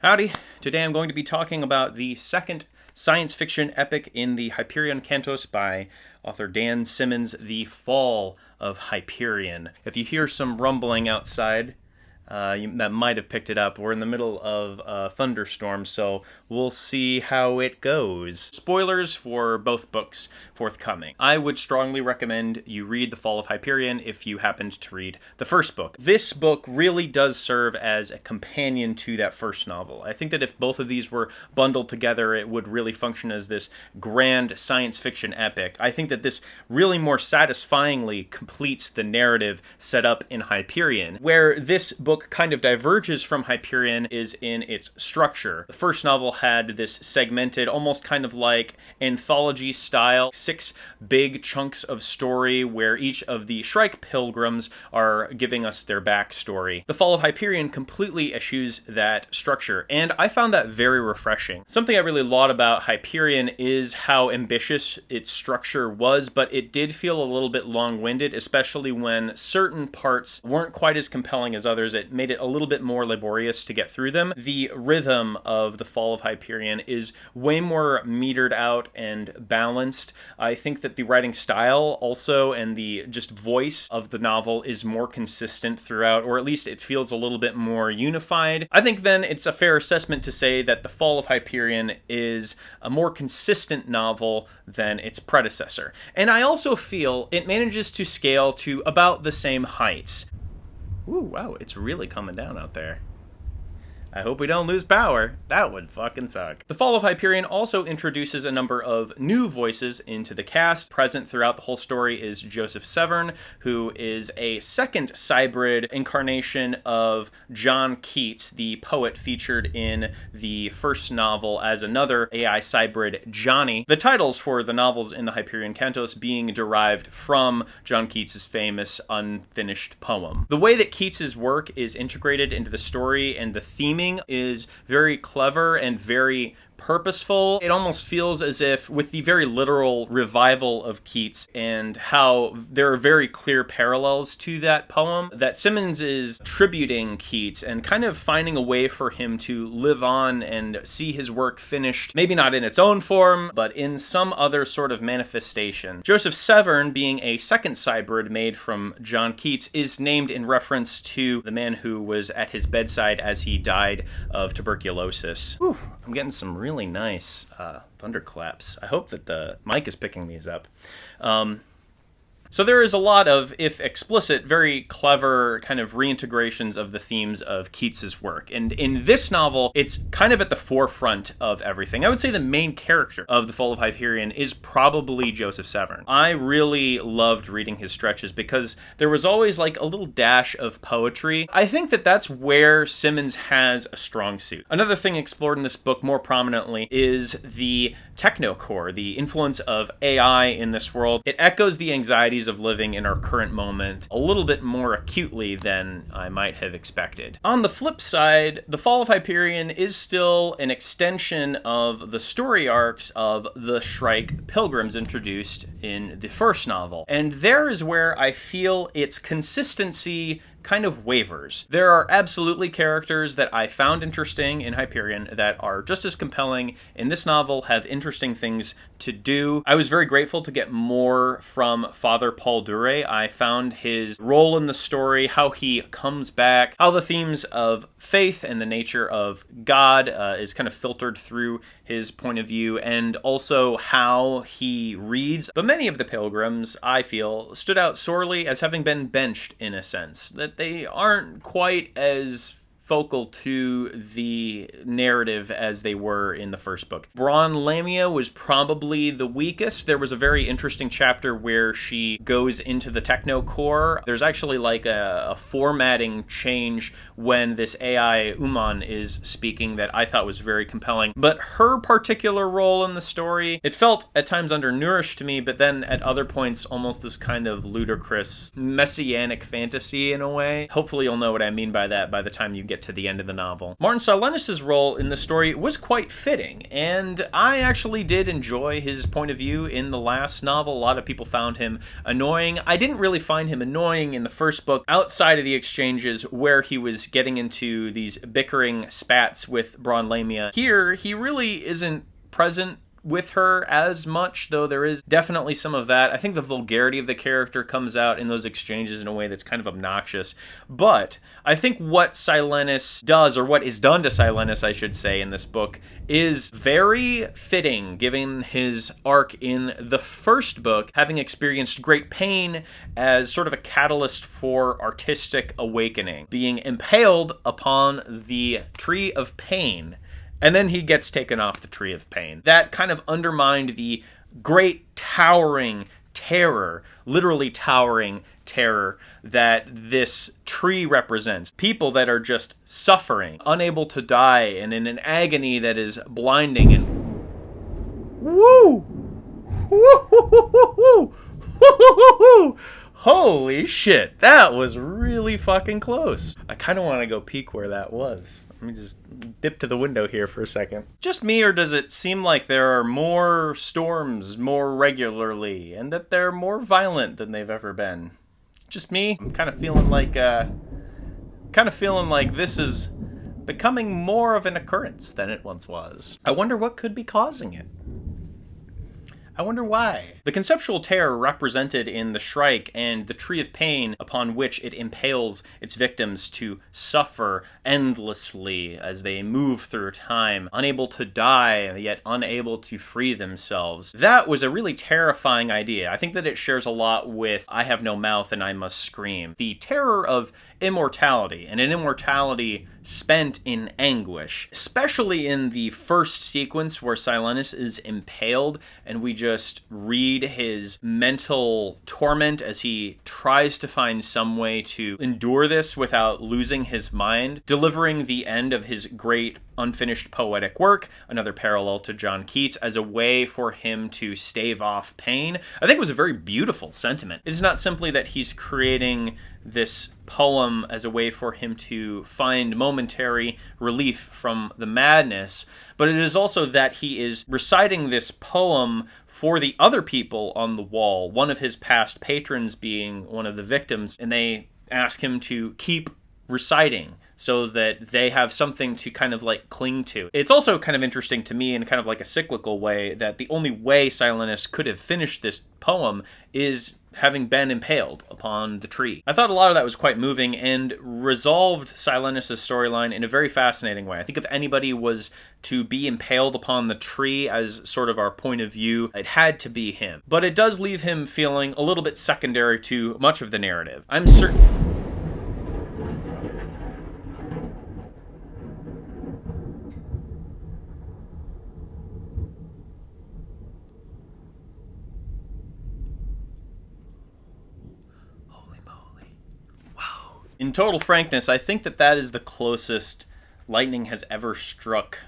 Howdy! Today I'm going to be talking about the second science fiction epic in the Hyperion Cantos by author Dan Simmons, The Fall of Hyperion. If you hear some rumbling outside, that might have picked it up. We're in the middle of a thunderstorm, so we'll see how it goes. Spoilers for both books forthcoming. I would strongly recommend you read The Fall of Hyperion if you happened to read the first book. This book really does serve as a companion to that first novel. I think that if both of these were bundled together, it would really function as this grand science fiction epic. I think that this really more satisfyingly completes the narrative set up in Hyperion. Where this book kind of diverges from Hyperion is in its structure. The first novel had this segmented, almost kind of like anthology style, 6 big chunks of story where each of the Shrike pilgrims are giving us their backstory. The Fall of Hyperion completely eschews that structure, and I found that very refreshing. Something I really laud about Hyperion is how ambitious its structure was, but it did feel a little bit long-winded, especially when certain parts weren't quite as compelling as others. It made it a little bit more laborious to get through them. The rhythm of The Fall of Hyperion is way more metered out and balanced. I think that the writing style also and the just voice of the novel is more consistent throughout, or at least it feels a little bit more unified. I think then it's a fair assessment to say that The Fall of Hyperion is a more consistent novel than its predecessor. And I also feel it manages to scale to about the same heights. Ooh, wow, it's really coming down out there. I hope we don't lose power. That would fucking suck. The Fall of Hyperion also introduces a number of new voices into the cast. Present throughout the whole story is Joseph Severn, who is a second cybrid incarnation of John Keats, the poet featured in the first novel as another AI cybrid, Johnny. The titles for the novels in the Hyperion Cantos being derived from John Keats' famous unfinished poem. The way that Keats' work is integrated into the story and the theming is very clever and very purposeful. It almost feels as if, with the very literal revival of Keats and how there are very clear parallels to that poem, that Simmons is tributing Keats and kind of finding a way for him to live on and see his work finished, maybe not in its own form, but in some other sort of manifestation. Joseph Severn, being a second cybrid made from John Keats, is named in reference to the man who was at his bedside as he died of tuberculosis. Whew, I'm getting some really nice thunderclaps. I hope that the mic is picking these up. So there is a lot of, if explicit, very clever kind of reintegrations of the themes of Keats's work. And in this novel, it's kind of at the forefront of everything. I would say the main character of The Fall of Hyperion is probably Joseph Severn. I really loved reading his stretches because there was always like a little dash of poetry. I think that that's where Simmons has a strong suit. Another thing explored in this book more prominently is the technocore, the influence of AI in this world. It echoes the anxieties of living in our current moment a little bit more acutely than I might have expected. On the flip side, The Fall of Hyperion is still an extension of the story arcs of the Shrike pilgrims introduced in the first novel. And there is where I feel its consistency kind of wavers. There are absolutely characters that I found interesting in Hyperion that are just as compelling in this novel, have interesting things to do. I was very grateful to get more from Father Paul Dure. I found his role in the story, how he comes back, how the themes of faith and the nature of God is kind of filtered through his point of view, and also how he reads. But many of the pilgrims, I feel, stood out sorely as having been benched in a sense, that they aren't quite as focal to the narrative as they were in the first book. Braun Lamia was probably the weakest. There was a very interesting chapter where she goes into the techno core. There's actually like a formatting change when this AI Uman is speaking that I thought was very compelling. But her particular role in the story, it felt at times undernourished to me, but then at other points almost this kind of ludicrous messianic fantasy in a way. Hopefully you'll know what I mean by that by the time you get get to the end of the novel. Martin Silenis' role in the story was quite fitting, and I actually did enjoy his point of view in the last novel. A lot of people found him annoying. I didn't really find him annoying in the first book, outside of the exchanges where he was getting into these bickering spats with Braun Lamia. Here, he really isn't present with her as much, though there is definitely some of that. I think the vulgarity of the character comes out in those exchanges in a way that's kind of obnoxious. But I think what Silenis does, or what is done to Silenis, I should say, in this book, is very fitting, given his arc in the first book, having experienced great pain as sort of a catalyst for artistic awakening, being impaled upon the Tree of Pain. And then he gets taken off the Tree of Pain. That kind of undermined the great towering terror, literally towering terror, that this tree represents. People that are just suffering, unable to die, and in an agony that is blinding. And woo! Woo! Holy shit, that was really fucking close. I kind of want to go peek where that was. Let me just dip to the window here for a second. Just me, or does it seem like there are more storms more regularly, and that they're more violent than they've ever been? Just me? I'm kind of feeling like this is becoming more of an occurrence than it once was. I wonder what could be causing it. I wonder why. The conceptual terror represented in the Shrike and the Tree of Pain, upon which it impales its victims to suffer endlessly as they move through time, unable to die, yet unable to free themselves. That was a really terrifying idea. I think that it shares a lot with I Have No Mouth and I Must Scream. The terror of immortality, and an immortality spent in anguish, especially in the first sequence where Silenis is impaled and we just read his mental torment as he tries to find some way to endure this without losing his mind, delivering the end of his great unfinished poetic work, another parallel to John Keats, as a way for him to stave off pain. I think it was a very beautiful sentiment. It is not simply that he's creating this poem as a way for him to find momentary relief from the madness, but it is also that he is reciting this poem for the other people on the wall, one of his past patrons being one of the victims, and they ask him to keep reciting so that they have something to kind of like cling to. It's also kind of interesting to me in kind of like a cyclical way that the only way Silenis could have finished this poem is having been impaled upon the tree. I thought a lot of that was quite moving and resolved Silenis' storyline in a very fascinating way. I think if anybody was to be impaled upon the tree as sort of our point of view, it had to be him. But it does leave him feeling a little bit secondary to much of the narrative. I'm certain... In total frankness, I think that that is the closest lightning has ever struck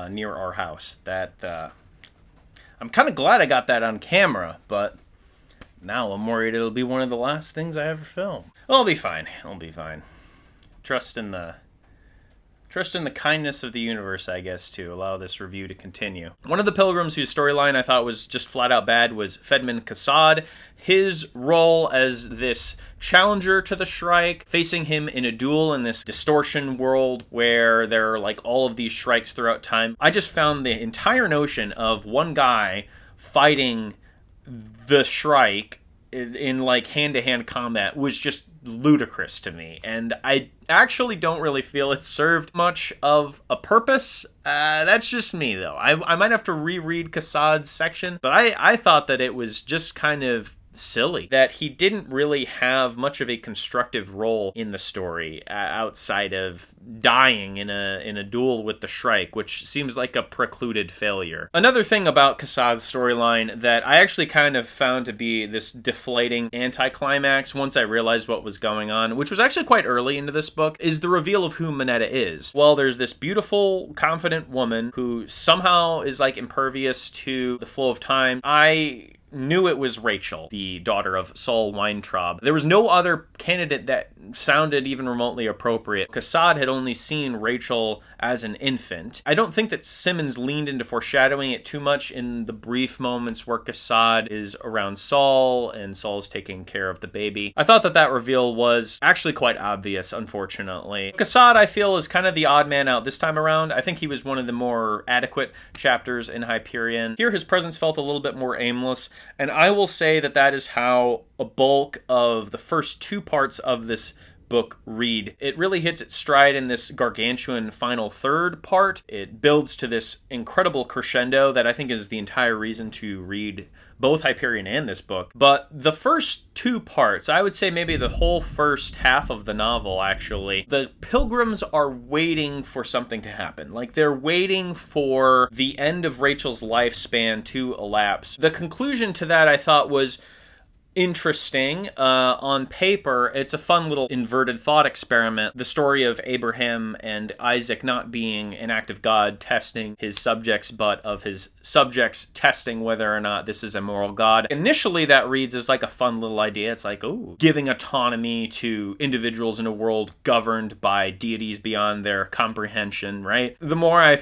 near our house. I'm kind of glad I got that on camera, but now I'm worried it'll be one of the last things I ever film. I'll be fine. I'll be fine. Trust in the kindness of the universe, I guess, to allow this review to continue. One of the pilgrims whose storyline I thought was just flat out bad was Fedman Kassad. His role as this challenger to the Shrike, facing him in a duel in this distortion world where there are like all of these Shrikes throughout time. I just found the entire notion of one guy fighting the Shrike in like hand-to-hand combat was just ludicrous to me, and I actually don't really feel it served much of a purpose. That's just me, though. I might have to reread Kassad's section, but I thought that it was just kind of silly, that he didn't really have much of a constructive role in the story outside of dying in a duel with the Shrike, which seems like a precluded failure. Another thing about Kassad's storyline that I actually kind of found to be this deflating anticlimax once I realized what was going on, which was actually quite early into this book, is the reveal of who Minetta is. Well, there's this beautiful, confident woman who somehow is like impervious to the flow of time. I knew it was Rachel, the daughter of Saul Weintraub. There was no other candidate that sounded even remotely appropriate. Cassad had only seen Rachel as an infant. I don't think that Simmons leaned into foreshadowing it too much in the brief moments where Cassad is around Saul and Saul's taking care of the baby. I thought that that reveal was actually quite obvious, unfortunately. Cassad, I feel, is kind of the odd man out this time around. I think he was one of the more adequate chapters in Hyperion. Here, his presence felt a little bit more aimless, and I will say that that is how a bulk of the first two parts of this book read. It really hits its stride in this gargantuan final third part. It builds to this incredible crescendo that I think is the entire reason to read both Hyperion and this book. But the first two parts, I would say maybe the whole first half of the novel, actually, the pilgrims are waiting for something to happen. Like, they're waiting for the end of Rachel's lifespan to elapse. The conclusion to that, I thought, was interesting. On paper, it's a fun little inverted thought experiment. The story of Abraham and Isaac not being an act of God testing his subjects, but of his subjects testing whether or not this is a moral God. Initially, that reads as like a fun little idea. It's like, oh, giving autonomy to individuals in a world governed by deities beyond their comprehension, right? The more I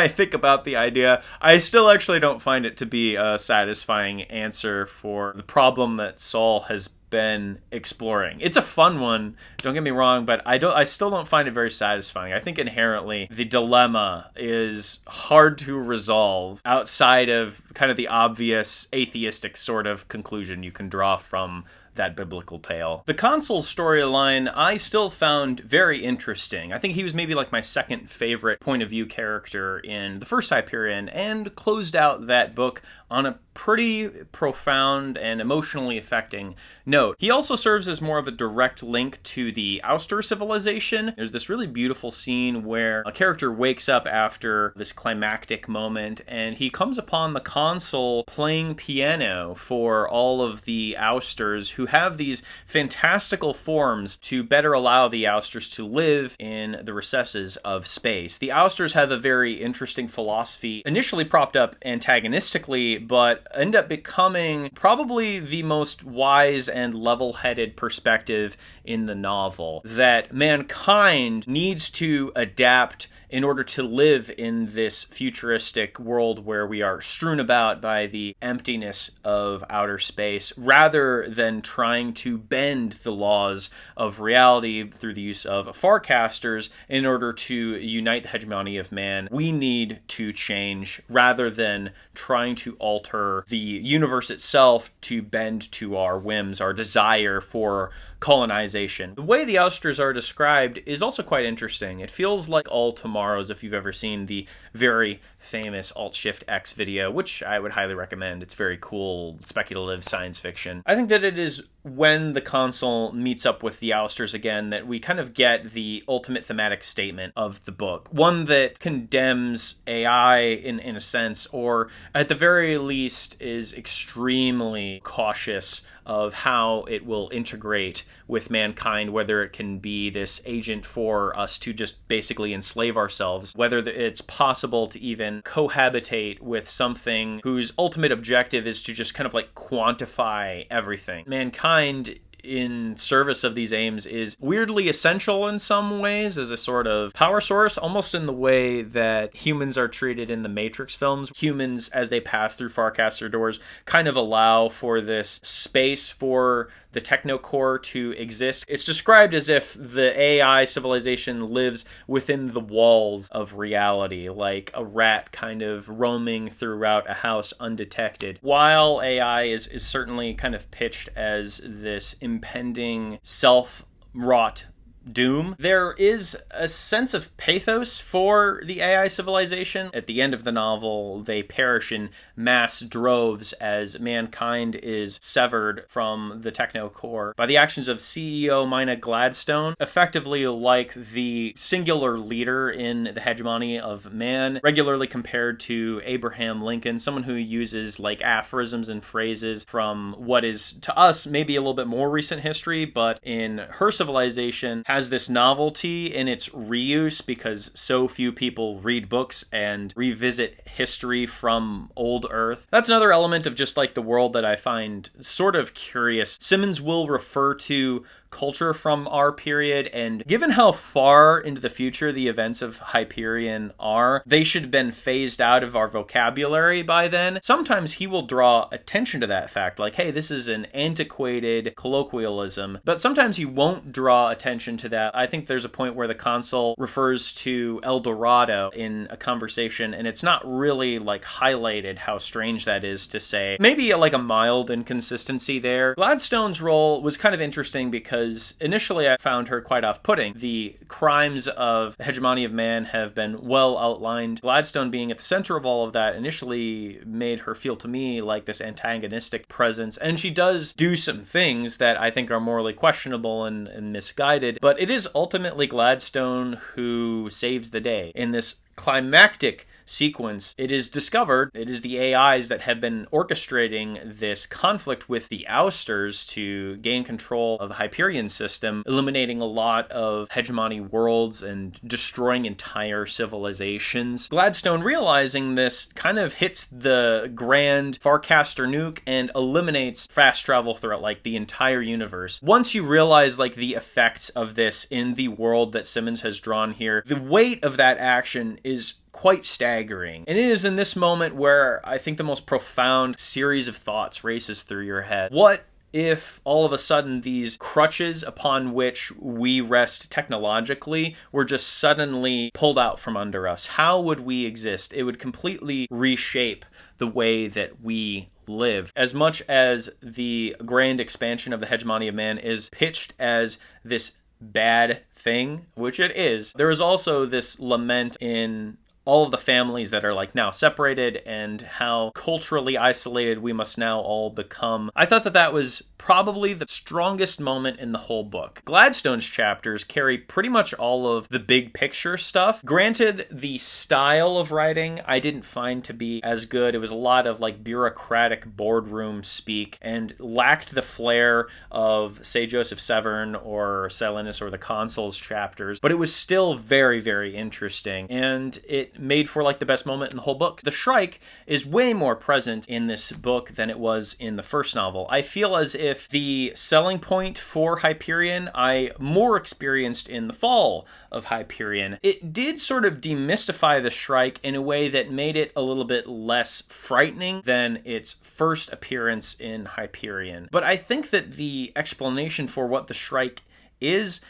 think about the idea, I still actually don't find it to be a satisfying answer for the problem that Saul has been exploring. It's a fun one, don't get me wrong, but I still don't find it very satisfying. I think inherently the dilemma is hard to resolve outside of kind of the obvious atheistic sort of conclusion you can draw from that biblical tale. The consul's storyline I still found very interesting. I think he was maybe like my second favorite point of view character in the first Hyperion, and closed out that book on a pretty profound and emotionally affecting note. He also serves as more of a direct link to the Ouster civilization. There's this really beautiful scene where a character wakes up after this climactic moment, and he comes upon the consul playing piano for all of the Ousters who have these fantastical forms to better allow the Ousters to live in the recesses of space. The Ousters have a very interesting philosophy, initially propped up antagonistically, but end up becoming probably the most wise and level-headed perspective in the novel, that mankind needs to adapt in order to live in this futuristic world where we are strewn about by the emptiness of outer space, rather than trying to bend the laws of reality through the use of forecasters in order to unite the hegemony of man. We need to change rather than trying to alter the universe itself to bend to our whims, our desire for colonization. The way the Ousters are described is also quite interesting. It feels like All Tomorrows, if you've ever seen the very famous Alt-Shift-X video, which I would highly recommend. It's very cool, speculative science fiction. I think that it is when the consul meets up with the Ousters again that we kind of get the ultimate thematic statement of the book. One that condemns AI in a sense, or at the very least is extremely cautious of how it will integrate with mankind, whether it can be this agent for us to just basically enslave ourselves, whether it's possible to even cohabitate with something whose ultimate objective is to just kind of like quantify everything. Mankind in service of these aims is weirdly essential in some ways as a sort of power source, almost in the way that humans are treated in the Matrix films. Humans, as they pass through Farcaster doors, kind of allow for this space for the technocore to exist. It's described as if the AI civilization lives within the walls of reality, like a rat kind of roaming throughout a house undetected. While AI is certainly kind of pitched as this impending self-wrought doom, there is a sense of pathos for the AI civilization. At the end of the novel, they perish in mass droves as mankind is severed from the techno core by the actions of CEO Mina Gladstone, effectively like the singular leader in the hegemony of man, regularly compared to Abraham Lincoln, someone who uses like aphorisms and phrases from what is to us maybe a little bit more recent history, but in her civilization has this novelty in its reuse because so few people read books and revisit history from old Earth. That's another element of just like the world that I find sort of curious. Simmons will refer to culture from our period, and given how far into the future the events of Hyperion are, they should have been phased out of our vocabulary by then. Sometimes he will draw attention to that fact, like, hey, this is an antiquated colloquialism, but sometimes he won't draw attention to that. I think there's a point where the consul refers to El Dorado in a conversation, and it's not really like highlighted how strange that is to say. Maybe like a mild inconsistency there. Gladstone's role was kind of interesting because initially I found her quite off-putting. The crimes of the hegemony of man have been well outlined. Gladstone being at the center of all of that initially made her feel to me like this antagonistic presence, and she does do some things that I think are morally questionable and misguided, but it is ultimately Gladstone who saves the day. In this climactic sequence, it is discovered it is the AIs that have been orchestrating this conflict with the ousters to gain control of the Hyperion system, eliminating a lot of hegemony worlds and destroying entire civilizations. Gladstone, realizing this, kind of hits the grand Farcaster nuke and eliminates fast travel throughout like the entire universe. Once you realize like the effects of this in the world that Simmons has drawn here, the weight of that action is quite staggering. And it is in this moment where I think the most profound series of thoughts races through your head. What if all of a sudden these crutches upon which we rest technologically were just suddenly pulled out from under us? How would we exist? It would completely reshape the way that we live. As much as the grand expansion of the hegemony of man is pitched as this bad thing, which it is, there is also this lament in all of the families that are like now separated and how culturally isolated we must now all become. I thought that that was probably the strongest moment in the whole book. Gladstone's chapters carry pretty much all of the big picture stuff. Granted, the style of writing I didn't find to be as good. It was a lot of like bureaucratic boardroom speak and lacked the flair of, say, Joseph Severn or Silenus or the Consul's chapters, but it was still very, very interesting, and it made for like the best moment in the whole book. The Shrike is way more present in this book than it was in the first novel. I feel as if the selling point for Hyperion I more experienced in the fall of Hyperion. It did sort of demystify the Shrike in a way that made it a little bit less frightening than its first appearance in Hyperion. But I think that the explanation for what the Shrike is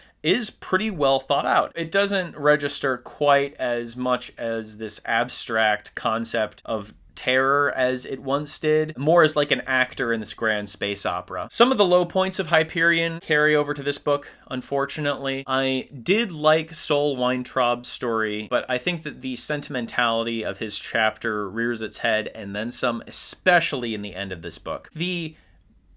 pretty well thought out. It doesn't register quite as much as this abstract concept of terror as it once did, more as like an actor in this grand space opera. Some of the low points of Hyperion carry over to this book, unfortunately. I did like Sol Weintraub's story, but I think that the sentimentality of his chapter rears its head and then some, especially in the end of this book. The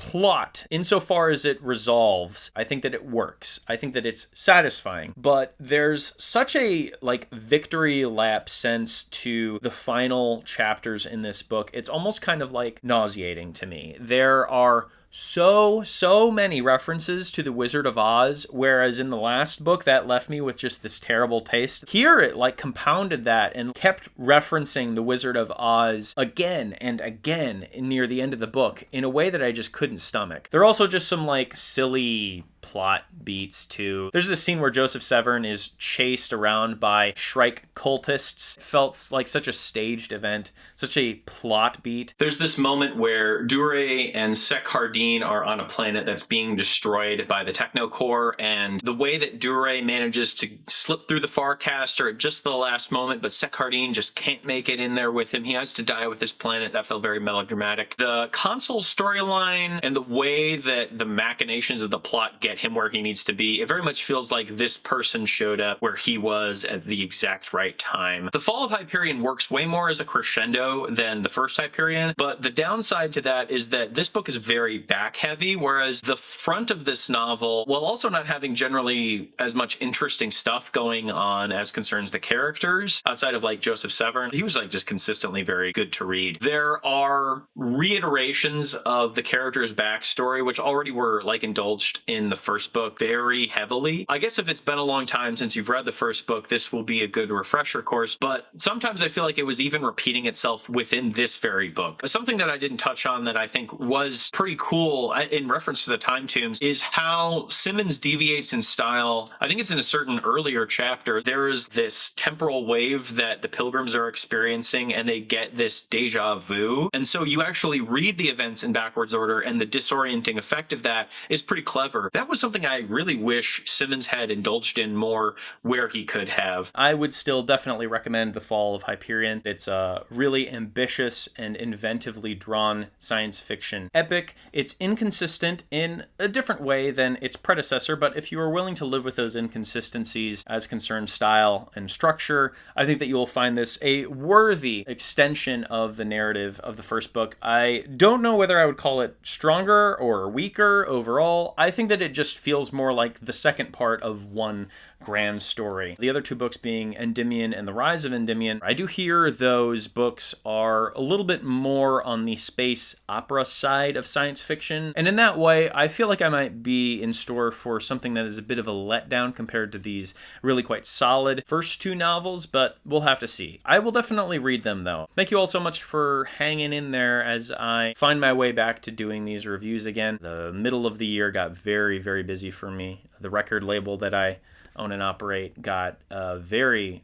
plot, insofar as it resolves, I think that it works. I think that it's satisfying, but there's such a like victory lap sense to the final chapters in this book. It's almost kind of like nauseating to me. There are so many references to the Wizard of Oz, whereas in the last book that left me with just this terrible taste. Here it like compounded that and kept referencing the Wizard of Oz again and again near the end of the book in a way that I just couldn't stomach. There are also just some like silly plot beats too. There's this scene where Joseph Severn is chased around by Shrike cultists. It felt like such a staged event, such a plot beat. There's this moment where Dure and Sek Hardin are on a planet that's being destroyed by the Technocore, and the way that Dure manages to slip through the Farcaster at just the last moment, but Sek Hardin just can't make it in there with him. He has to die with his planet. That felt very melodramatic. The Consul's storyline and the way that the machinations of the plot get him where he needs to be, it very much feels like this person showed up where he was at the exact right time. The Fall of Hyperion works way more as a crescendo than the first Hyperion, but the downside to that is that this book is very back heavy, whereas the front of this novel, while also not having generally as much interesting stuff going on as concerns the characters, outside of like Joseph Severn, he was like just consistently very good to read. There are reiterations of the character's backstory, which already were like indulged in the first book very heavily. I guess if it's been a long time since you've read the first book, this will be a good refresher course, but sometimes I feel like it was even repeating itself within this very book. Something that I didn't touch on that I think was pretty cool in reference to the time tombs is how Simmons deviates in style. I think it's in a certain earlier chapter. There is this temporal wave that the pilgrims are experiencing, and they get this deja vu. And so you actually read the events in backwards order, and the disorienting effect of that is pretty clever. That was something I really wish Simmons had indulged in more where he could have. I would still definitely recommend The Fall of Hyperion. It's a really ambitious and inventively drawn science fiction epic. It's inconsistent in a different way than its predecessor, but if you are willing to live with those inconsistencies as concerns style and structure, I think that you will find this a worthy extension of the narrative of the first book. I don't know whether I would call it stronger or weaker overall. I think that it just feels more like the second part of one grand story. The other two books being Endymion and The Rise of Endymion. I do hear those books are a little bit more on the space opera side of science fiction, and in that way, I feel like I might be in store for something that is a bit of a letdown compared to these really quite solid first two novels, but we'll have to see. I will definitely read them though. Thank you all so much for hanging in there as I find my way back to doing these reviews again. The middle of the year got very, very busy for me. The record label that I own and operate got very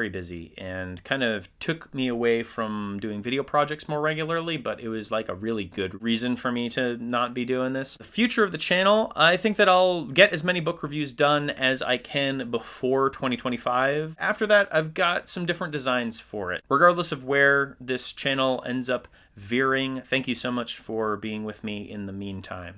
busy and kind of took me away from doing video projects more regularly, but it was like a really good reason for me to not be doing this. The future of the channel, I think that I'll get as many book reviews done as I can before 2025. After that, I've got some different designs for it. Regardless of where this channel ends up veering, thank you so much for being with me in the meantime.